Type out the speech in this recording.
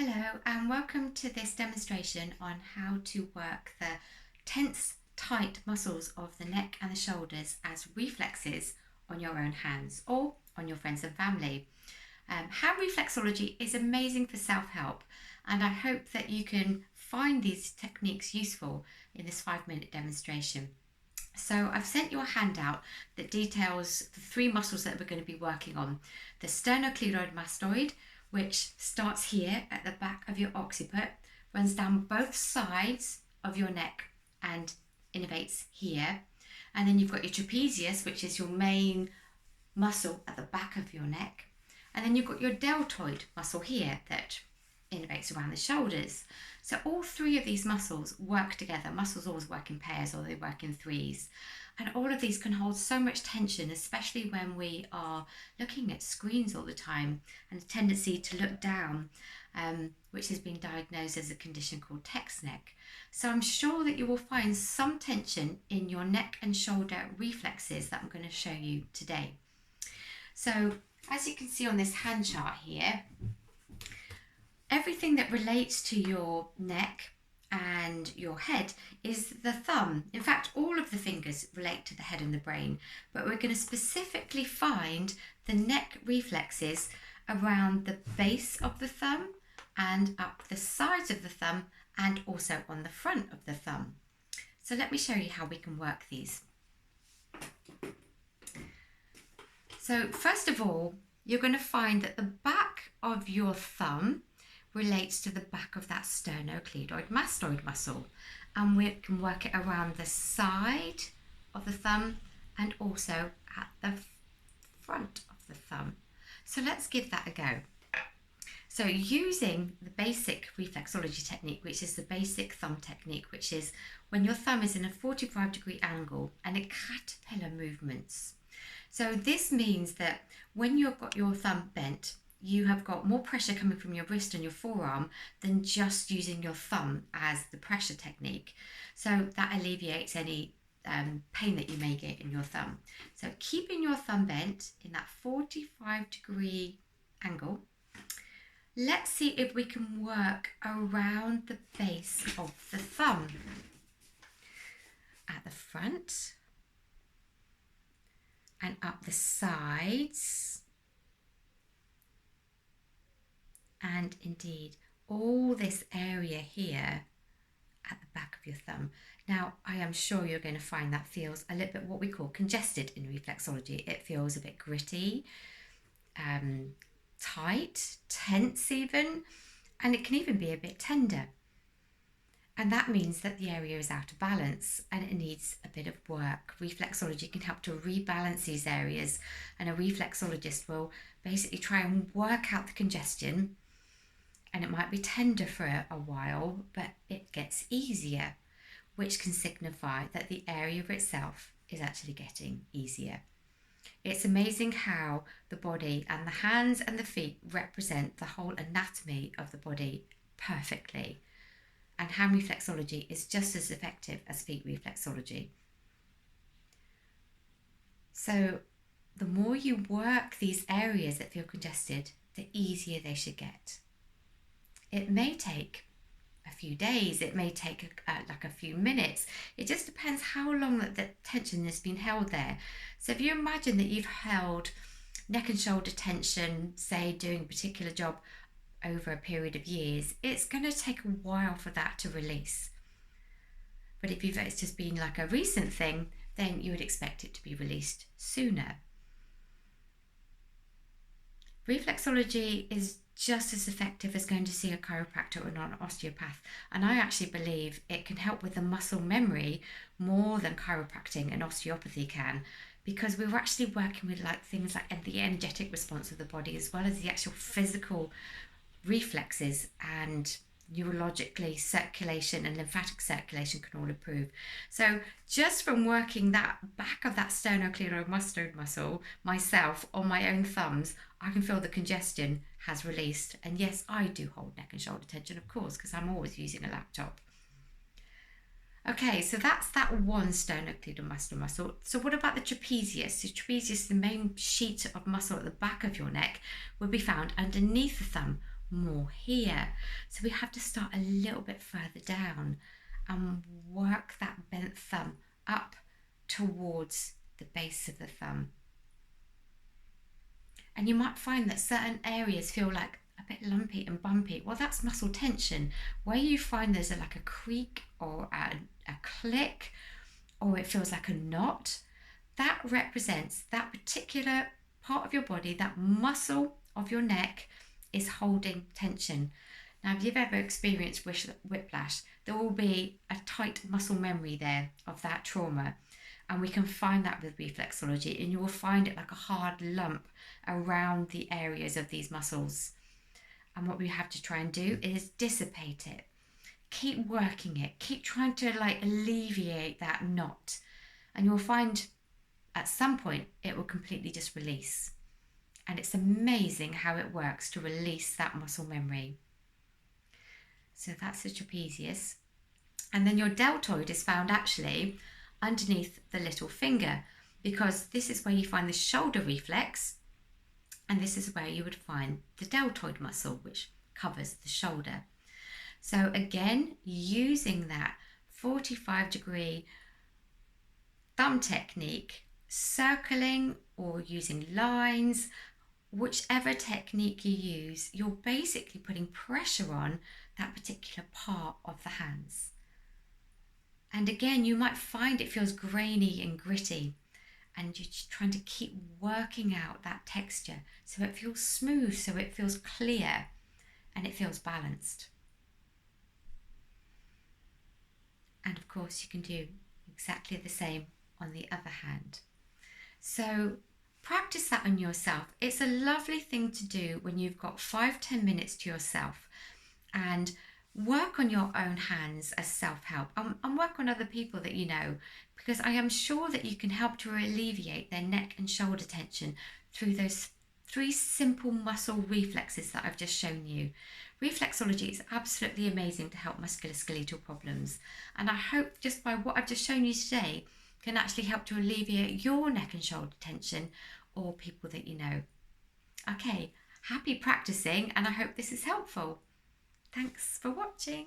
Hello and welcome to this demonstration on how to work the tense, tight muscles of the neck and the shoulders as reflexes on your own hands or on your friends and family. Hand reflexology is amazing for self-help, and I hope that you can find these techniques useful in this 5-minute demonstration. So I've sent you a handout that details the 3 muscles that we're going to be working on. The sternocleidomastoid, which starts here at the back of your occiput, runs down both sides of your neck and innervates here. And then you've got your trapezius, which is your main muscle at the back of your neck. And then you've got your deltoid muscle here that innervates around the shoulders. So all 3 of these muscles work together. Muscles always work in pairs, or they work in threes. And all of these can hold so much tension, especially when we are looking at screens all the time, and a tendency to look down, which has been diagnosed as a condition called text neck. So I'm sure that you will find some tension in your neck and shoulder reflexes that I'm going to show you today. So as you can see on this hand chart here, everything that relates to your neck and your head is the thumb. In fact, all of the fingers relate to the head and the brain, but we're going to specifically find the neck reflexes around the base of the thumb and up the sides of the thumb and also on the front of the thumb. So let me show you how we can work these. So first of all, you're going to find that the back of your thumb relates to the back of that sternocleidomastoid muscle, and we can work it around the side of the thumb and also at the front of the thumb. So let's give that a go. So using the basic reflexology technique, which is the basic thumb technique, which is when your thumb is in a 45-degree angle and it caterpillar movements. So this means that when you've got your thumb bent, you have got more pressure coming from your wrist and your forearm than just using your thumb as the pressure technique. So that alleviates any pain that you may get in your thumb. So keeping your thumb bent in that 45-degree angle, let's see if we can work around the base of the thumb. At the front and up the sides, and indeed all this area here at the back of your thumb. Now, I am sure you're going to find that feels a little bit what we call congested in reflexology. It feels a bit gritty, tight, tense even, and it can even be a bit tender. And that means that the area is out of balance and it needs a bit of work. Reflexology can help to rebalance these areas, and a reflexologist will basically try and work out the congestion, and it might be tender for a while, but it gets easier, which can signify that the area itself is actually getting easier. It's amazing how the body and the hands and the feet represent the whole anatomy of the body perfectly. And hand reflexology is just as effective as feet reflexology. So the more you work these areas that feel congested, the easier they should get. It may take a few days, it may take like a few minutes. It just depends how long that the tension has been held there. So if you imagine that you've held neck and shoulder tension, say doing a particular job over a period of years, it's going to take a while for that to release. But if it's just been like a recent thing, then you would expect it to be released sooner. Reflexology is just as effective as going to see a chiropractor or an osteopath, and I actually believe it can help with the muscle memory more than chiropractic and osteopathy can, because we're actually working with things like the energetic response of the body as well as the actual physical reflexes, and neurologically circulation and lymphatic circulation can all improve. So just from working that back of that sternocleidomastoid muscle myself on my own thumbs, I can feel the congestion has released. And yes, I do hold neck and shoulder tension, of course, because I'm always using a laptop. Okay, so that's that one sternocleidomastoid muscle. So what about the trapezius? The trapezius, the main sheet of muscle at the back of your neck, will be found underneath the thumb more here. So we have to start a little bit further down and work that bent thumb up towards the base of the thumb. And you might find that certain areas feel like a bit lumpy and bumpy. Well, that's muscle tension. Where you find there's like a creak or a click, or it feels like a knot, that represents that particular part of your body, that muscle of your neck is holding tension. Now, if you've ever experienced whiplash, there will be a tight muscle memory there of that trauma. And we can find that with reflexology, and you will find it like a hard lump around the areas of these muscles. And what we have to try and do is dissipate it. Keep working it. Keep trying to like alleviate that knot. And you'll find at some point it will completely just release. And it's amazing how it works to release that muscle memory. So that's the trapezius. And then your deltoid is found actually underneath the little finger, because this is where you find the shoulder reflex, and this is where you would find the deltoid muscle, which covers the shoulder. So again, using that 45-degree thumb technique, circling or using lines, whichever technique you use, you're basically putting pressure on that particular part of the hands. And again, you might find it feels grainy and gritty, and you're just trying to keep working out that texture so it feels smooth, so it feels clear, and it feels balanced. And of course, you can do exactly the same on the other hand. So practice that on yourself. It's a lovely thing to do when you've got 5-10 minutes to yourself, and work on your own hands as self-help, and work on other people that you know, because I am sure that you can help to alleviate their neck and shoulder tension through those 3 simple muscle reflexes that I've just shown you. Reflexology is absolutely amazing to help musculoskeletal problems, and I hope just by what I've just shown you today can actually help to alleviate your neck and shoulder tension, or people that you know. Okay, happy practicing, and I hope this is helpful. Thanks for watching.